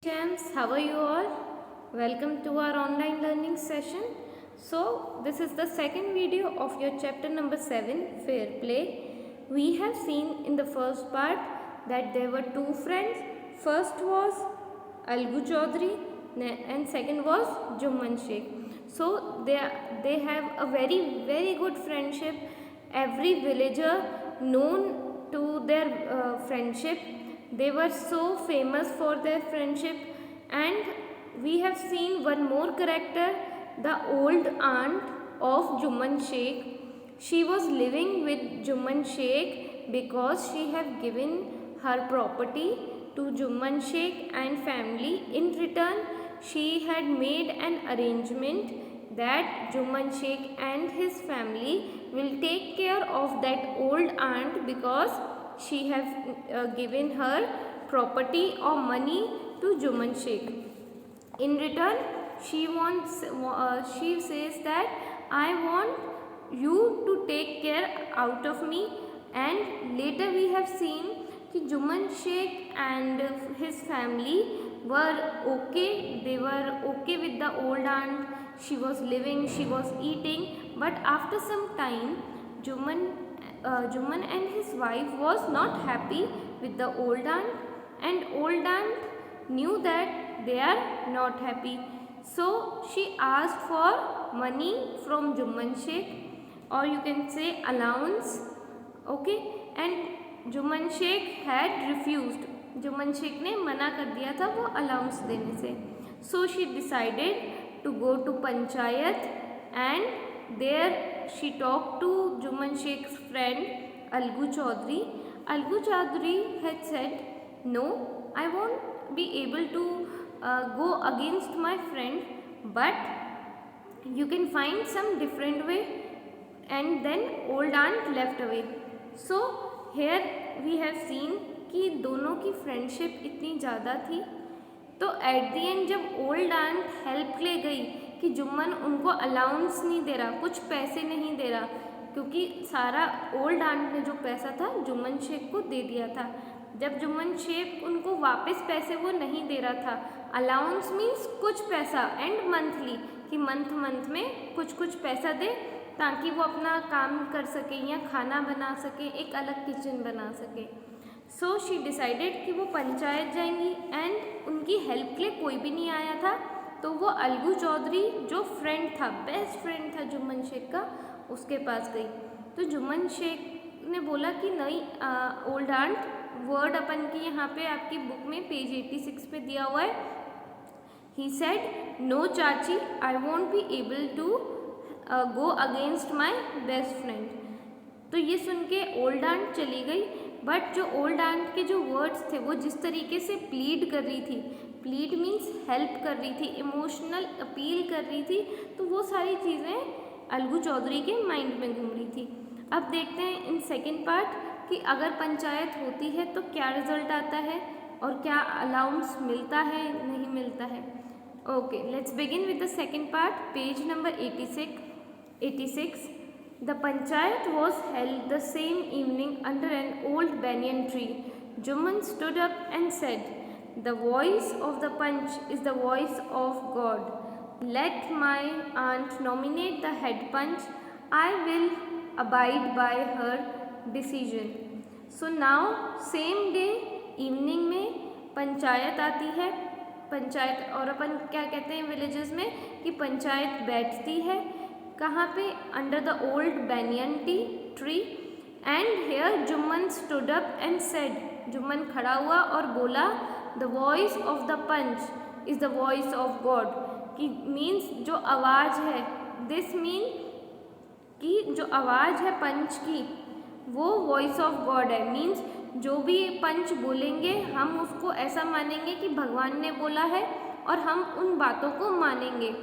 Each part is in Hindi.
Champs, how are you all? Welcome to our online learning session. So, this is the second video of your chapter number 7, Fair Play. We have seen in the first part that there were two friends. First was Algu Chaudhary and second was Jumman Sheikh. So, they have a very good friendship. Every villager known to their friendship. They were so famous for their friendship, and we have seen one more character, the old aunt of Jumman Sheikh. She was living with Jumman Sheikh because she had given her property to Jumman Sheikh and family. In return, she had made an arrangement that Jumman Sheikh and his family will take care of that old aunt because she has given her property or money to Jumman Sheikh. In return, she says that I want you to take care out of me. And later we have seen that Jumman Sheikh and his family were okay. They were okay with the old aunt. She was living, she was eating, but after some time, Jumman and his wife was not happy with the old aunt, and old aunt knew that they are not happy. So she asked for money from Jumman Sheikh, or you can say allowance. Okay, and Jumman Sheikh had refused. Jumman Sheikh ने मना कर दिया था वो allowance देने से. So she decided to go to Panchayat, and there she talked to Jumman Sheikh's friend Algu Chaudhary. Algu Chaudhary had said, "No, I won't be able to go against my friend, but you can find some different way." And then old aunt left away. So here we have seen कि दोनों की फ्रेंडशिप इतनी ज़्यादा थी, तो एट दी एंड जब ओल्ड आंट हेल्प ले गई कि जुम्मन उनको अलाउंस नहीं दे रहा, कुछ पैसे नहीं दे रहा, क्योंकि सारा ओल्ड आंट ने जो पैसा था जुम्मन शेख को दे दिया था. जब जुम्मन शेख उनको वापस पैसे वो नहीं दे रहा था, अलाउंस मीन्स कुछ पैसा एंड मंथली, कि मंथ में कुछ पैसा दे ताकि वो अपना काम कर सके या खाना बना सके, एक अलग किचन बना सके. सो शी डिसाइडेड कि वो पंचायत जाएंगी, एंड उनकी हेल्प के लिए कोई भी नहीं आया था, तो वो अलगू चौधरी जो फ्रेंड था, बेस्ट फ्रेंड था जुम्मन शेख का, उसके पास गई. तो जुम्मन शेख ने बोला कि नहीं ओल्ड आंट, वर्ड अपन की यहाँ पे आपकी बुक में पेज 86 पे दिया हुआ है. ही सेड, नो चाची, I won't be able to go against my best friend. तो ये सुन के ओल्ड आंट चली गई, बट जो ओल्ड आंट के जो वर्ड्स थे वो जिस तरीके से प्लीड कर रही थी, प्लीड मीन्स हेल्प कर रही थी, इमोशनल अपील कर रही थी, तो वो सारी चीज़ें अलगू चौधरी के माइंड में घूम रही थी. अब देखते हैं इन सेकेंड पार्ट कि अगर पंचायत होती है तो क्या रिजल्ट आता है और क्या अलाउंस मिलता है नहीं मिलता है. Okay, let's begin with the second part, page number 86. The panchayat was held the same evening under an old banyan tree. Jumman stood up and said, "The voice of the panch is the voice of God. Let my aunt nominate the head panch. I will abide by her decision." So now same day evening में पंचायत आती है. पंचायत, और अपन क्या कहते हैं विलेजेस में कि पंचायत बैठती है कहाँ पे, under the old banyan tree. And here Jumman stood up and said, Jumman खड़ा हुआ और बोला, the voice of the panch is the voice of God. कि मीन्स जो आवाज़ है, दिस मीन कि जो आवाज़ है पंच की वो वॉइस ऑफ गॉड है. मीन्स जो भी पंच बोलेंगे हम उसको ऐसा मानेंगे कि भगवान ने बोला है और हम उन बातों को मानेंगे.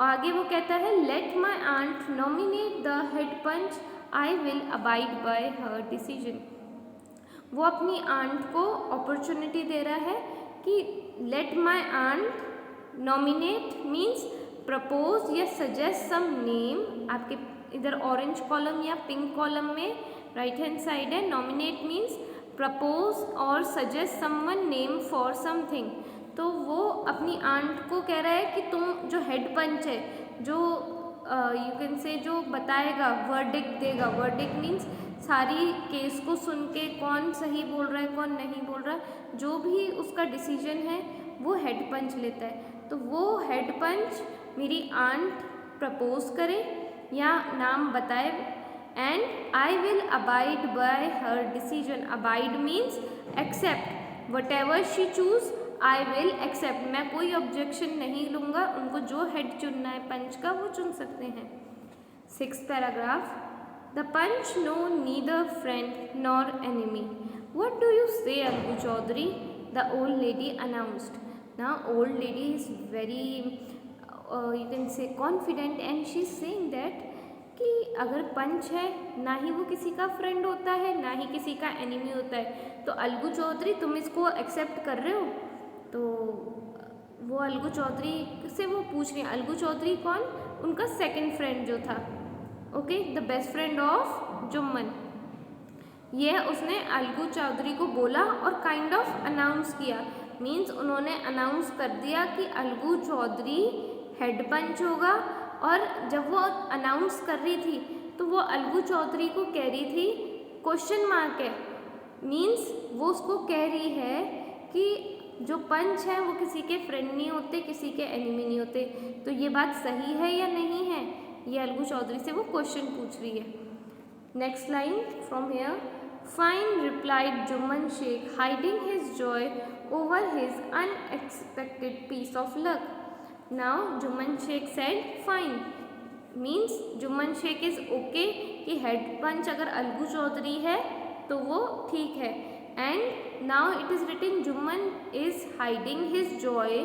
आगे वो कहता है, let my aunt nominate the head panch, I will abide by her decision. वो अपनी आंट को अपॉर्चुनिटी दे रहा है कि let my aunt nominate means propose या सजेस्ट सम नेम. आपके इधर ऑरेंज कॉलम या पिंक कॉलम में राइट हैंड साइड है. नॉमिनेट मीन्स प्रपोज और suggest someone name for something. तो वो अपनी आंट को कह रहा है कि तुम जो हेड पंच है, जो यू कैन से जो बताएगा, वर्डिक्ट देगा, वर्डिक्ट मीन्स सारी केस को सुन के कौन सही बोल रहा है कौन नहीं बोल रहा है, जो भी उसका डिसीजन है वो हेड पंच लेता है। तो वो हेड पंच मेरी आंट प्रपोज करे या नाम बताए and I will abide by her decision. Abide means accept, whatever she choose I will accept. मैं कोई ऑब्जेक्शन नहीं लूँगा, उनको जो हेड चुनना है पंच का वो चुन सकते हैं। 6th paragraph, the panch knows neither friend nor enemy. What do you say Algu Chaudhary? The old lady announced. Now old lady is very you can say confident and she is saying that कि अगर पंच है ना ही वो किसी का फ्रेंड होता है ना ही किसी का एनिमी होता है, तो अलगू चौधरी तुम इसको एक्सेप्ट कर रहे हो? तो वो अलगू चौधरी से वो पूछ रही है। अलगू चौधरी कौन? उनका सेकंड फ्रेंड जो था, okay, the best friend of Jumman. यह उसने अलगू चौधरी को बोला और काइंड ऑफ अनाउंस किया, मीन्स उन्होंने अनाउंस कर दिया कि अलगू चौधरी हेड पंच होगा। और जब वो अनाउंस कर रही थी तो वो अलगू चौधरी को कह रही थी, क्वेश्चन मार्क है, मीन्स वो उसको कह रही है कि जो पंच है वो किसी के फ्रेंड नहीं होते, किसी के एनिमी नहीं होते। तो ये बात सही है या नहीं है, ये अलगू चौधरी से वो क्वेश्चन पूछ रही है। Next line from here, fine replied Jumman Sheikh hiding his joy over his unexpected piece of luck. Now Jumman Sheikh said fine, means Jumman Sheikh is okay कि हेड पंच अगर अलगू चौधरी है तो वो ठीक है। And now it is written Jumman is hiding his joy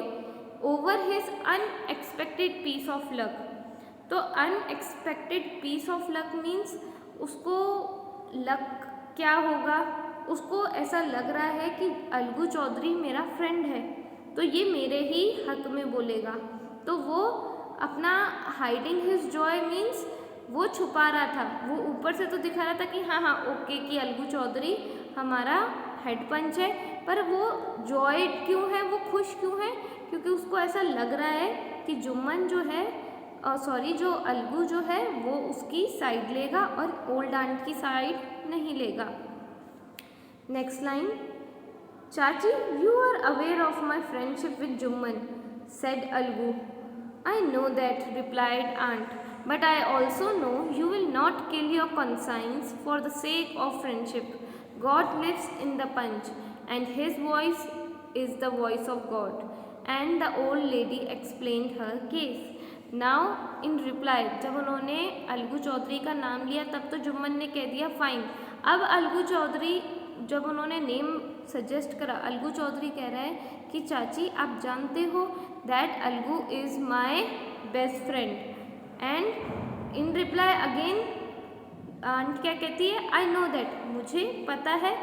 over his unexpected piece of luck. तो unexpected piece of luck means उसको लक क्या होगा, उसको ऐसा लग रहा है कि अलगू चौधरी मेरा फ्रेंड है तो ये मेरे ही हक में बोलेगा। तो वो अपना हाइडिंग हिज जॉय मीन्स वो छुपा रहा था, वो ऊपर से तो दिखा रहा था कि हाँ हाँ ओके कि अलगू चौधरी हमारा हेड पंच है, पर वो जॉय क्यों है, वो खुश क्यों है, क्योंकि उसको ऐसा लग रहा है कि जुम्मन जो है जो अलगू जो है वो उसकी साइड लेगा और ओल्ड आंट की साइड नहीं लेगा। नेक्स्ट लाइन, चाची you are aware of my friendship with Jumman said Algu. I know that replied aunt, but I also know you will not kill your conscience for the sake of friendship. God lives in the punch and his voice is the voice of God. And the old lady explained her case. Now in reply, जब उन्होंने अलगू चौधरी का नाम लिया तब तो जुम्मन ने कह दिया फाइन। अब अलगू चौधरी जब उन्होंने नेम सजेस्ट करा, अलगू चौधरी कह रहा है कि चाची आप जानते हो that Algu is my best friend. And in reply again aunt क्या कहती है, आई नो दैट, मुझे पता है,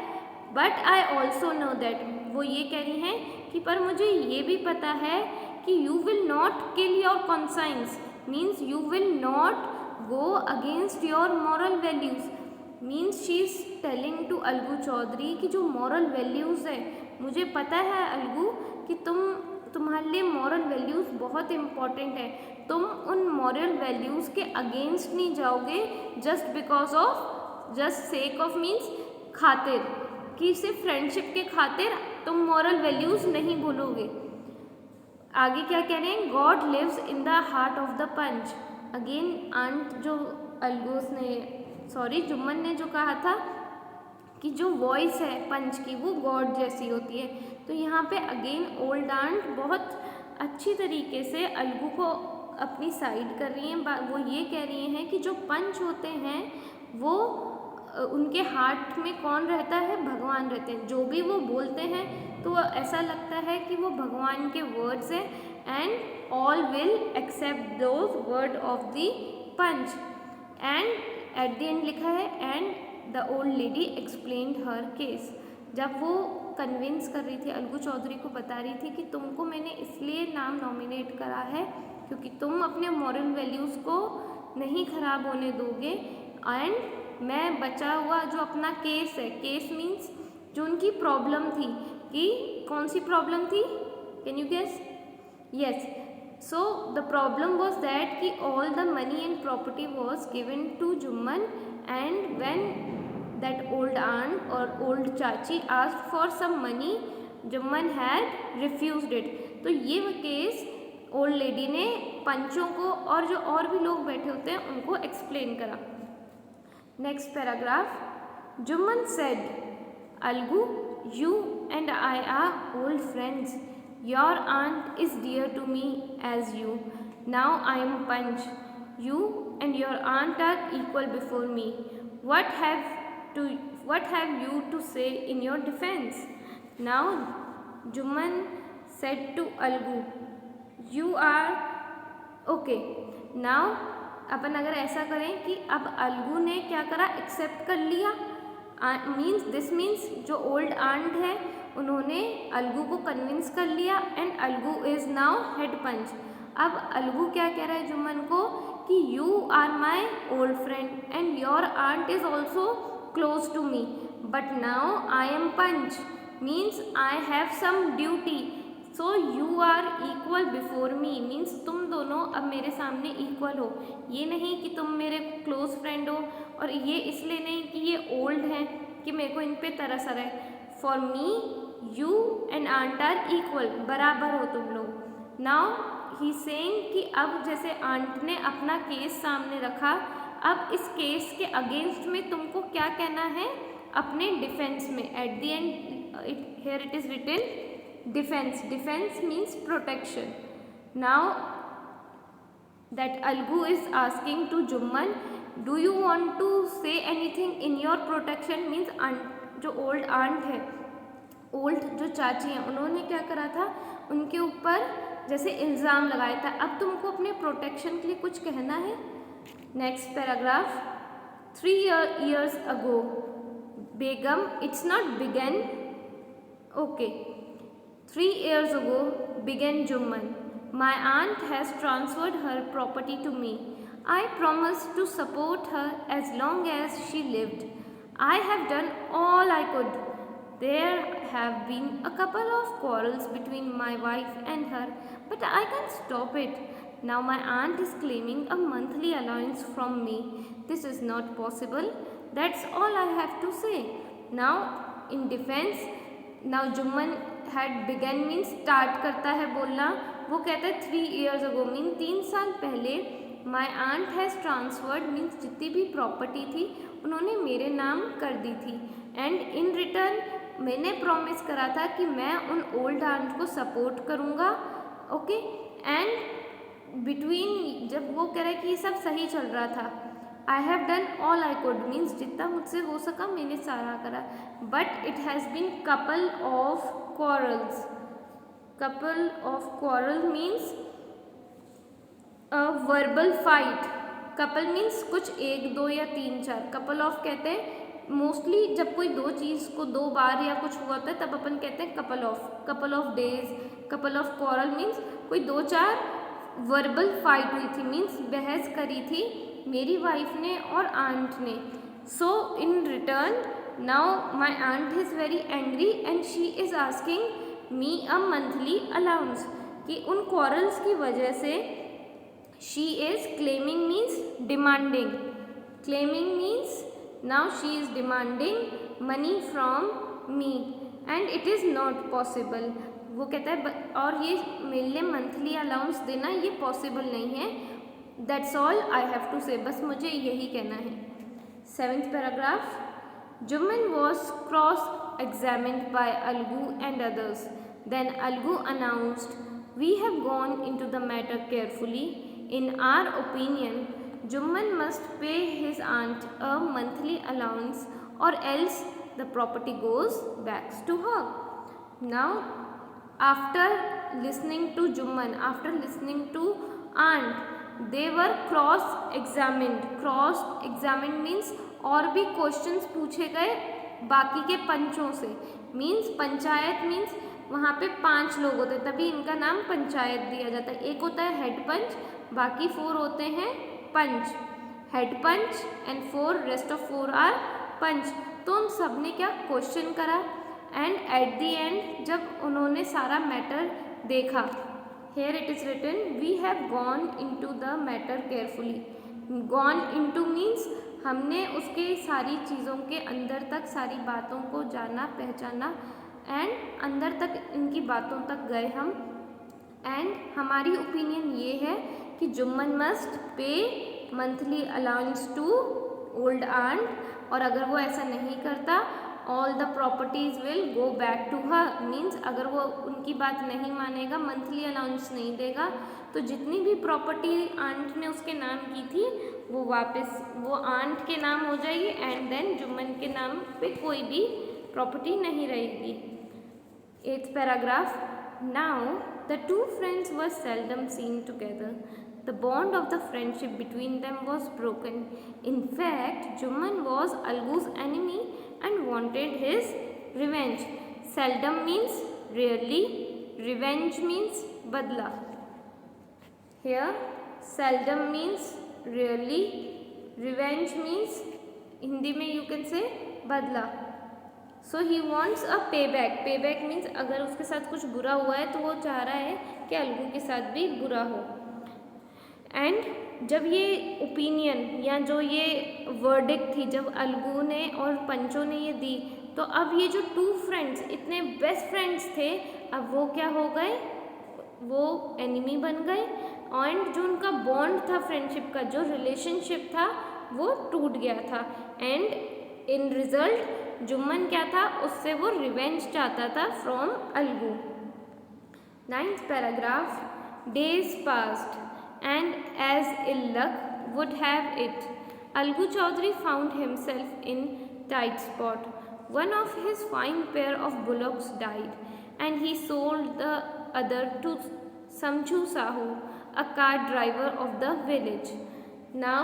but I also know that, वो ये कह रही हैं कि पर मुझे ये भी पता है कि you will not kill your conscience, means you will not go against your moral values. Means she is telling to Algu Chaudhary कि जो मॉरल वैल्यूज़ है, मुझे पता है अलगू कि तुम्हारे लिए मॉरल वैल्यूज़ बहुत इम्पॉर्टेंट है, तुम उन मॉरल वैल्यूज़ के अगेंस्ट नहीं जाओगे just because of just sake of means खातिर, कि सिर्फ फ्रेंडशिप के खातिर तुम मॉरल वैल्यूज़ नहीं भूलोगे। आगे क्या कह रहे हैं, God lives in the heart of the panch. Again aunt जो जुम्मन ने जो कहा था कि जो वॉइस है पंच की वो गॉड जैसी होती है, तो यहाँ पे अगेन ओल्ड आंट बहुत अच्छी तरीके से अलगू को अपनी साइड कर रही हैं। वो ये कह रही हैं कि जो पंच होते हैं वो उनके हार्ट में कौन रहता है, भगवान रहते हैं। जो भी वो बोलते हैं तो ऐसा लगता है कि वो भगवान के वर्ड्स हैं, and all will accept those word of the panch. And at the end लिखा है and the old lady explained her case. जब वो कन्विंस कर रही थी, अलगू चौधरी को बता रही थी कि तुमको मैंने इसलिए नाम नॉमिनेट करा है क्योंकि तुम अपने मॉरल वैल्यूज़ को नहीं ख़राब होने दोगे, एंड मैं बचा हुआ जो अपना केस है, केस मीन्स जो उनकी प्रॉब्लम थी, कि कौन सी प्रॉब्लम थी, Can you guess? Yes. So the problem was that कि all the money and property was given to Jumman, and when that old aunt or old चाची asked for some money, Jumman had refused it. तो ये केस ओल्ड लेडी ने पंचों को और जो और भी लोग बैठे होते हैं उनको एक्सप्लेन करा. Next paragraph. Jumman said, Algu, you and I are old friends. Your aunt is dear to me as you. Now I am Panch. You and your aunt are equal before me. What have you to say in your defense? Now Jumman said to Algu, you are okay. Now अपन अगर ऐसा करें कि अब अलगू ने क्या करा, एक्सेप्ट कर लिया. दिस मीन्स जो ओल्ड आंट है उन्होंने अलगू को कन्विंस कर लिया and Algu is now head panch. अब अलगू क्या कह रहा है जुम्मन को कि you are my old friend and your aunt is also close to me, but now I am panch means I have some duty. So you are equal before me means तुम दोनों अब मेरे सामने इक्वल हो. ये नहीं कि तुम मेरे क्लोज फ्रेंड हो, और ये इसलिए नहीं कि ये ओल्ड हैं कि मेरे को इन पे तरस आ रहा है. For me you and aunt are equal, बराबर हो तुम लोग. नाउ ही सेइंग कि अब जैसे आंट ने अपना केस सामने रखा, अब इस केस के अगेंस्ट में तुमको क्या कहना है अपने डिफेंस में. At the end here it is written defense. Defense means protection. Now that Algu is asking to Jumman, do you want to say anything in your protection? means जो old aunt है, old जो चाची हैं, उन्होंने क्या करा था, उनके ऊपर जैसे इल्ज़ाम लगाया था. अब तुमको अपने प्रोटेक्शन के लिए कुछ कहना है. Next paragraph. 3 years ago, Begum, it's not began. Okay. 3 years ago, began Jumman. My aunt has transferred her property to me. I promised to support her as long as she lived. I have done all I could. There have been a couple of quarrels between my wife and her, but I can't stop it. Now my aunt is claiming a monthly allowance from me. This is not possible. That's all I have to say. Now, in defense, now Jumman had begun means start करता है बोलना. वो कहता है 3 years ago मीन 3 साल पहले my aunt has transferred means जितनी भी प्रॉपर्टी थी उन्होंने मेरे नाम कर दी थी. एंड इन रिटर्न मैंने प्रॉमिस करा था कि मैं उन ओल्ड आंट को सपोर्ट करूँगा. ओके. एंड बिटवीन जब वो कह रहा है कि ये सब सही चल रहा था, I have done all I could means जितना मुझसे हो सका मैंने सारा करा. But it has been couple of quarrels. Couple of quarrel means a verbal fight. Couple means कुछ 1 2 या 3 4. couple of कहते हैं मोस्टली जब कोई दो चीज़ को 2 बार या कुछ हुआ होता है तब अपन कहते हैं couple of days. couple of quarrel means कोई 2-4 verbal fight हुई थी मीन्स बहस करी थी मेरी वाइफ ने और आंट ने. So in return now my aunt is very angry and she is asking me a monthly allowance. कि उन quarrels की वजह से she is claiming means demanding. claiming means now she is demanding money from me and it is not possible. वो कहता है और ये मेरे लिए मंथली अलाउंस देना ये पॉसिबल नहीं है. That's all I have to say, बस मुझे यही कहना है. 7th paragraph. Jumman was cross-examined by Algu and others. Then Algu announced, we have gone into the matter carefully. In our opinion, Jumman must pay his aunt a monthly allowance or else the property goes back to her. Now, after listening to Jumman, after listening to aunt, they were cross-examined. Cross-examined means और भी क्वेश्चंस पूछे गए बाकी के पंचों से. मीन्स पंचायत मीन्स वहाँ पे 5 लोग होते हैं तभी इनका नाम पंचायत दिया जाता है. एक होता है हेड पंच, बाकी 4 होते हैं panch. Head panch and 4 rest of 4 are panch. तो उन सब ने क्या क्वेश्चन करा एंड एट द एंड जब उन्होंने सारा मैटर देखा। Here it is written, we have gone into the matter carefully. Gone into means हमने उसके सारी चीज़ों के अंदर तक सारी बातों को जाना पहचाना एंड अंदर तक इनकी बातों तक गए हम। एंड हमारी ओपिनियन ये है कि Jumman must pay monthly allowance to old aunt, और अगर वो ऐसा नहीं करता all the properties will go back to her. Means अगर वो उनकी बात नहीं मानेगा, मंथली अलाउंस नहीं देगा, तो जितनी भी प्रॉपर्टी आंट ने उसके नाम की थी वो वापस वो आंट के नाम हो जाएगी एंड देन जुम्मन के नाम पे कोई भी प्रॉपर्टी नहीं रहेगी। 8th paragraph, now the two friends were seldom seen together. The bond of the friendship between them was broken. In fact, Juman was Algu's enemy and wanted his revenge. Seldom means rarely, revenge means badla. Here, seldom means rarely, revenge means Hindi में you can say badla. So he wants a payback. Payback means अगर उसके साथ कुछ बुरा हुआ है तो वो चाह रहा है कि अलगू के साथ भी बुरा हो। एंड जब ये ओपिनियन या जो ये वर्डिक्ट थी, जब अलगू ने और पंचो ने ये दी, तो अब ये जो टू फ्रेंड्स इतने बेस्ट फ्रेंड्स थे, अब वो क्या हो गए, वो एनिमी बन गए। एंड जो उनका बॉन्ड था फ्रेंडशिप का, जो रिलेशनशिप था वो टूट गया था। एंड इन रिजल्ट जुम्मन क्या था, उससे वो रिवेंज चाहता था from Algu. 9th paragraph, days passed and as ill luck would have it, Algu Chaudhary found himself in tight spot. One of his fine pair of bullocks died and he sold the other to Samchu Sahu, a cart driver of the village. Now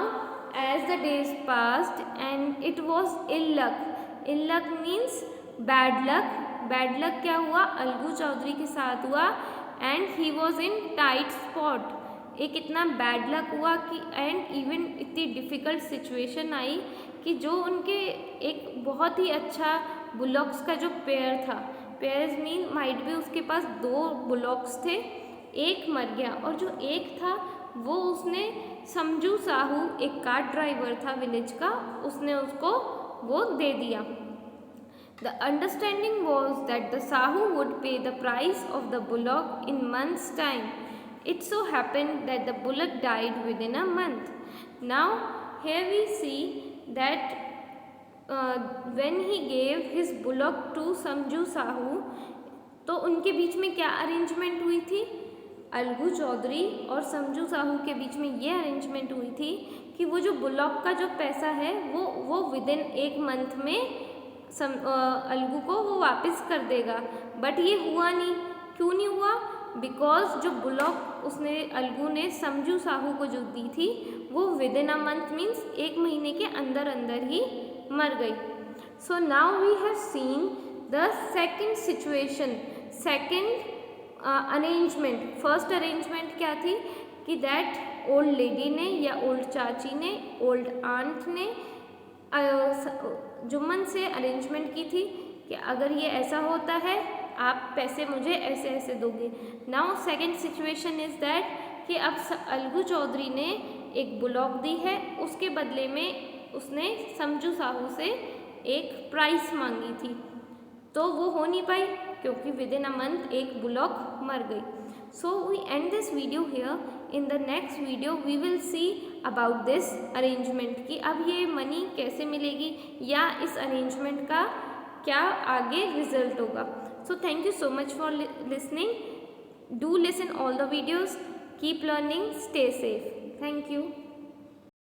as the days passed and it was ill luck. Ill luck means bad luck. Bad luck क्या हुआ, अलगू चौधरी के साथ हुआ and he was in tight spot. एक इतना बैड लक हुआ कि एंड इवन इतनी डिफ़िकल्ट सिचुएशन आई कि जो उनके एक बहुत ही अच्छा बुलॉक्स का जो पेयर था, पेयर्स मीन माइट भी उसके पास 2 बुलॉक्स थे, एक मर गया और जो एक था वो उसने समझू साहू, एक कार ड्राइवर था विलेज का, उसने उसको वो दे दिया। The understanding was that the Sahu would pay the price of the bullock in month's time. It so happened that the bullock died within a month. Now here we see that when he gave his bullock to Samju Sahu, तो उनके बीच में क्या अरेंजमेंट हुई थी, अलगू चौधरी और समझू साहू के बीच में ये अरेंजमेंट हुई थी कि वो जो बुलॉक का जो पैसा है वो विदिन 1 मंथ में अलगू को वो वापस कर देगा। बट ये हुआ नहीं। क्यों नहीं हुआ? बिकॉज जो बुलॉक उसने अलगू ने समझू साहू को जो दी थी वो विदिन अ मंथ मीन्स 1 महीने के अंदर अंदर ही मर गई। So now we have seen the second situation, second arrangement. First arrangement क्या थी कि दैट ओल्ड लेडी ने या ओल्ड चाची ने, ओल्ड आंट ने जुम्मन से अरेंजमेंट की थी कि अगर ये ऐसा होता है आप पैसे मुझे ऐसे ऐसे दोगे। Now second situation is that कि अब अलगू चौधरी ने एक बुलॉक दी है, उसके बदले में उसने समझू साहू से एक प्राइस मांगी थी, तो वो हो नहीं पाई क्योंकि विदिन अ मंथ एक बुलॉक मर गई। So we end this video here. In the next video we will see about this arrangement कि अब ये मनी कैसे मिलेगी या इस अरेंजमेंट का क्या आगे रिजल्ट होगा। So thank you so much for listening. Do listen all the videos. Keep learning. Stay safe. Thank you.